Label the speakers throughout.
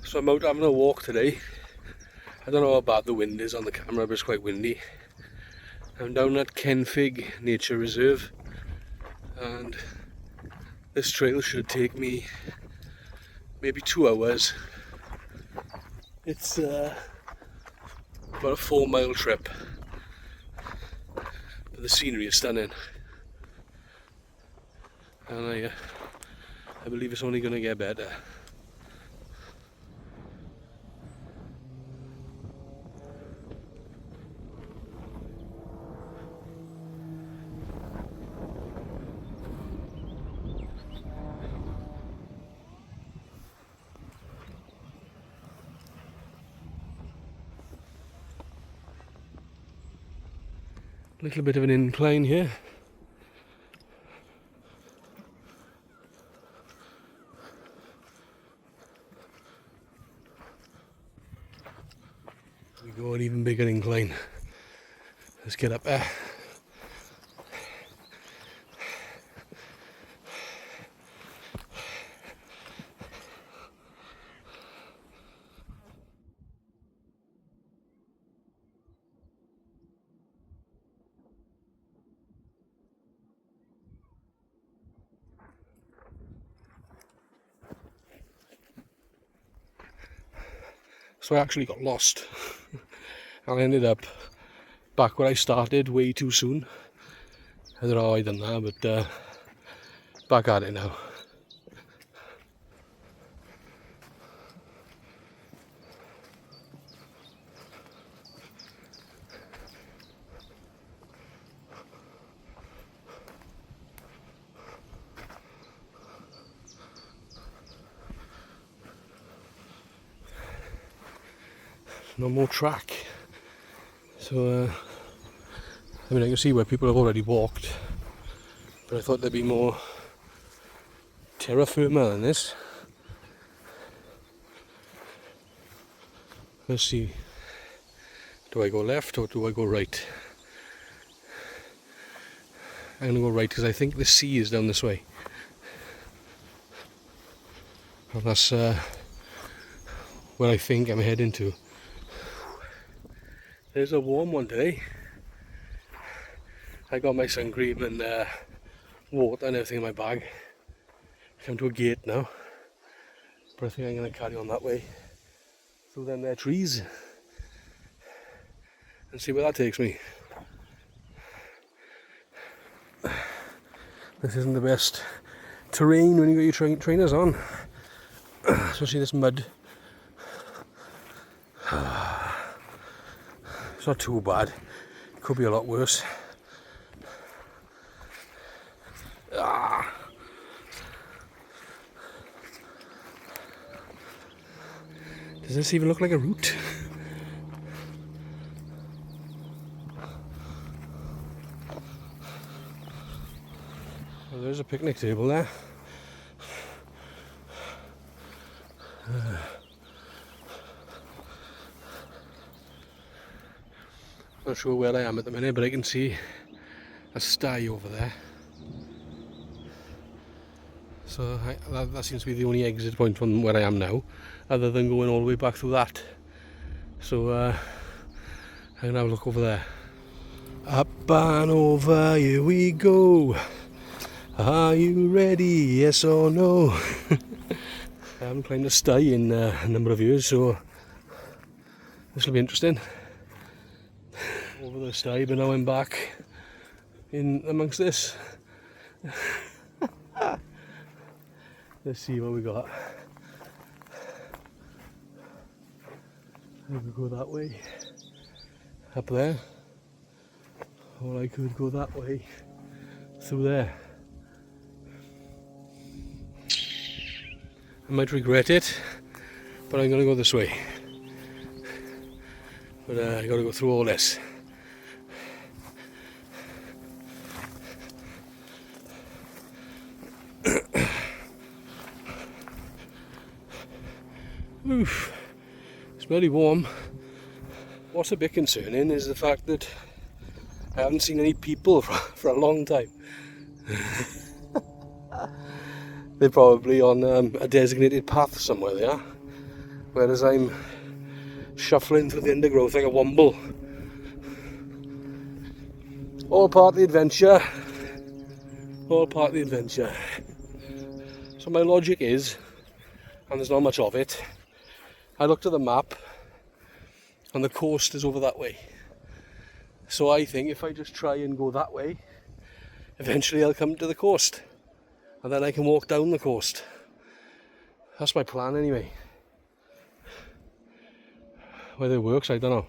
Speaker 1: So I'm out having a walk today. I don't know how bad the wind is on the camera, but it's quite windy. I'm down at Kenfig Nature Reserve, and this trail should take me maybe 2 hours. It's about a 4-mile trip, but the scenery is stunning, and I believe it's only going to get better. A little bit of an incline here. We go an even bigger incline. Let's get up there. So I actually got lost. I ended up back where I started way too soon. I don't know how I done that, but back at it now. No more track. So I mean, I can see where people have already walked, but I thought there'd be more terra firma than this. Let's see. Do I go left or do I go right? I'm gonna go right because I think the sea is down this way. And that's where I think I'm heading to. There's a warm one today. I got my sun cream and water and everything in my bag. Come to a gate now, but I think I'm going to carry on that way through them there trees and see where that takes me. This isn't the best terrain when you got your trainers on, especially this mud. It's not too bad. It could be a lot worse. Does this even look like a route? Well, there's a picnic table there. Not sure where I am at the minute, but I can see a sty over there. So that seems to be the only exit point from where I am now, other than going all the way back through that. So I'm gonna have a look over there. Up and over, here we go. Are you ready? Yes or no? I haven't climbed a sty in a number of years, so this will be interesting. Over the sty, but now I'm back in amongst this. Let's see what we got. I could go that way, up there, or I could go that way, through there. I might regret it, but I'm going to go this way. But I got to go through all this. Oof, it's very warm. What's a bit concerning is the fact that I haven't seen any people for a long time. They're probably on a designated path somewhere they are. whereas I'm shuffling through the undergrowth like a womble. All part of the adventure. All part of the adventure. So my logic is, and there's not much of it, I looked at the map and the coast is over that way. So I think if I just try and go that way, eventually I'll come to the coast. And then I can walk down the coast. That's my plan anyway. Whether it works, I don't know.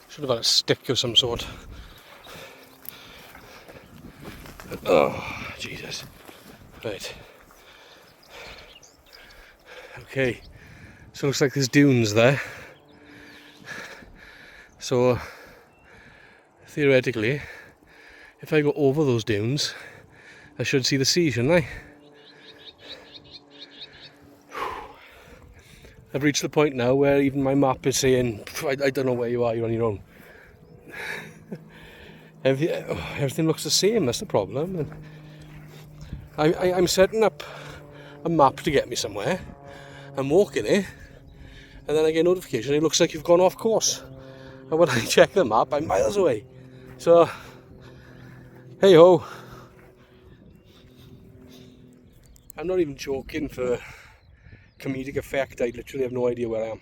Speaker 1: Should have had a stick of some sort. Oh, Jesus. Right. Okay. So it looks like there's dunes there. So, theoretically, if I go over those dunes, I should see the sea, shouldn't I? I've reached the point now where even my map is saying, I don't know where you are, you're on your own. Everything looks the same, that's the problem. I'm setting up a map to get me somewhere. I'm walking it, and then I get a notification, it looks like you've gone off course. And when I check the map, I'm miles away. So, hey ho. I'm not even joking for comedic effect, I literally have no idea where I am.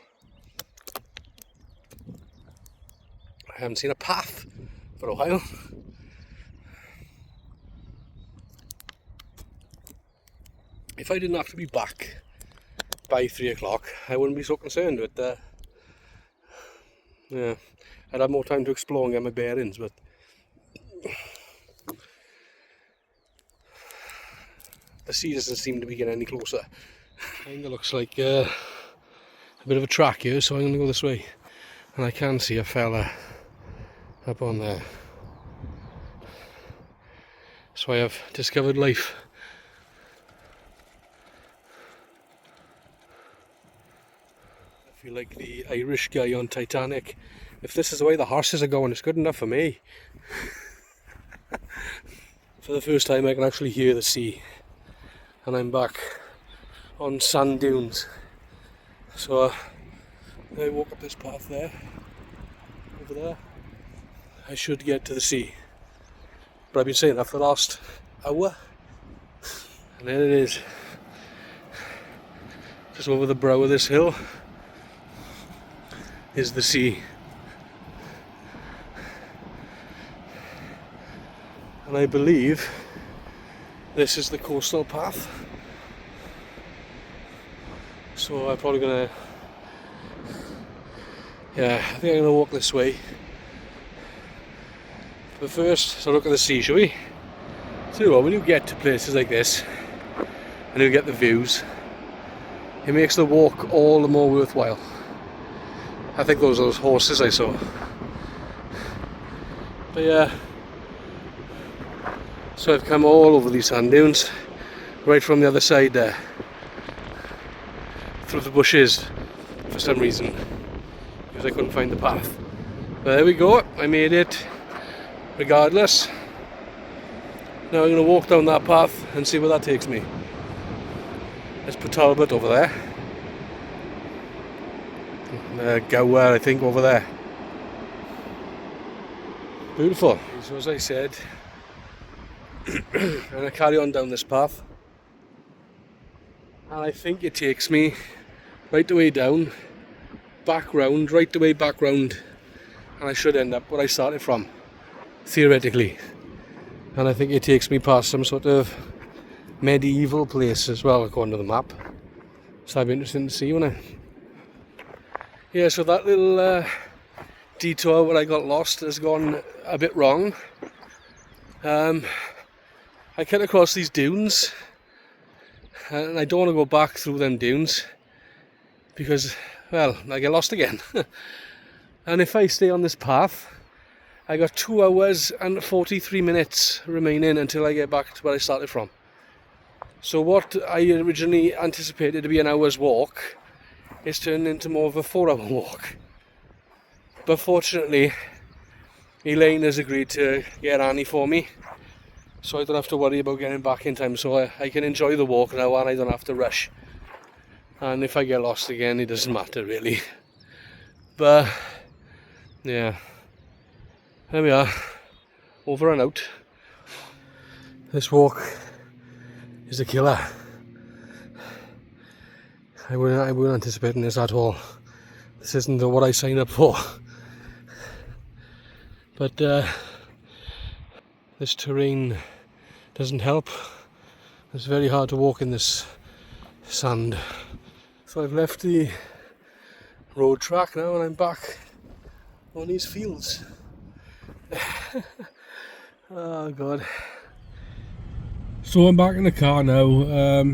Speaker 1: I haven't seen a path for a while. If I didn't have to be back by 3 o'clock, I wouldn't be so concerned with yeah, I'd have more time to explore and get my bearings, but the sea doesn't seem to be getting any closer. I think it looks like a bit of a track here, so I'm going to go this way. And I can see a fella up on there. So I have discovered life. I feel like the Irish guy on Titanic. If this is the way the horses are going, it's good enough for me. For the first time I can actually hear the sea. And I'm back on sand dunes. So I walk up this path there, over there. I should get to the sea. But I've been saying that for the last hour. And there it is. Just over the brow of this hill is the sea. And I believe this is the coastal path. So I'm probably gonna, I think I'm gonna walk this way. But first, look at the sea, shall we? So when you get to places like this, and you get the views, it makes the walk all the more worthwhile. I think those are those horses I saw. But yeah, so I've come all over these sand dunes, right from the other side there, through the bushes for some reason, because I couldn't find the path. But there we go, I made it regardless. Now I'm going to walk down that path and see where that takes me. Let's put Talbot over there. Gower, I think, over there. Beautiful. So as I said, I'm going to carry on down this path. And I think it takes me right the way down, back round, right the way back round. And I should end up where I started from, theoretically. And I think it takes me past some sort of medieval place as well, according to the map. So that'd be interesting to see, wouldn't it? Yeah, so that little detour where I got lost has gone a bit wrong. I came across these dunes, and I don't want to go back through them dunes because, well, I get lost again. And if I stay on this path, I got 2 hours and 43 minutes remaining until I get back to where I started from. So what I originally anticipated to be an hour's walk is turned into more of a 4-hour walk. But fortunately, Elaine has agreed to get Annie for me. so I don't have to worry about getting back in time, so I can enjoy the walk now and I don't have to rush. And if I get lost again, it doesn't matter really. But yeah, there we are, over and out. This walk is a killer. I wasn't anticipating this at all. This isn't what I signed up for. But this terrain doesn't help. It's very hard to walk in this sand. So I've left the road track now and I'm back on these fields. Oh God. So I'm back in the car now.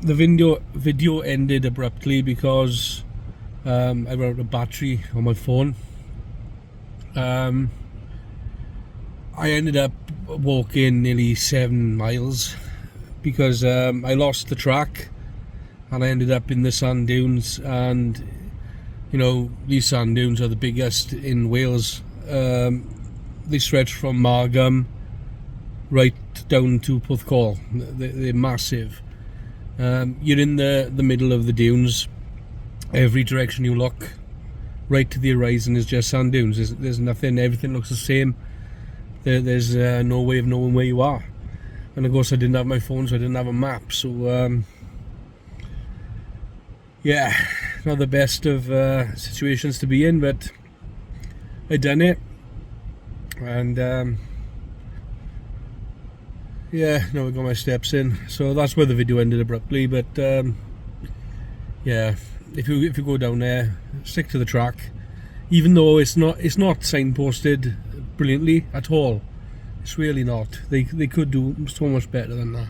Speaker 1: The video ended abruptly because I ran out of battery on my phone. I ended up walking nearly 7 miles because I lost the track and I ended up in the sand dunes, and you know, these sand dunes are the biggest in Wales. They stretch from Margam right down to Porthcawl. They're massive. You're in the middle of the dunes. Every direction you look, right to the horizon is just sand dunes. There's nothing, everything looks the same. There's no way of knowing where you are. And of course I didn't have my phone, so I didn't have a map, so yeah, not the best of situations to be in, but I done it. And yeah, now I got my steps in, so that's where the video ended abruptly. But yeah, if you go down there, stick to the track, even though it's not signposted brilliantly at all. It's really not. They could do so much better than that.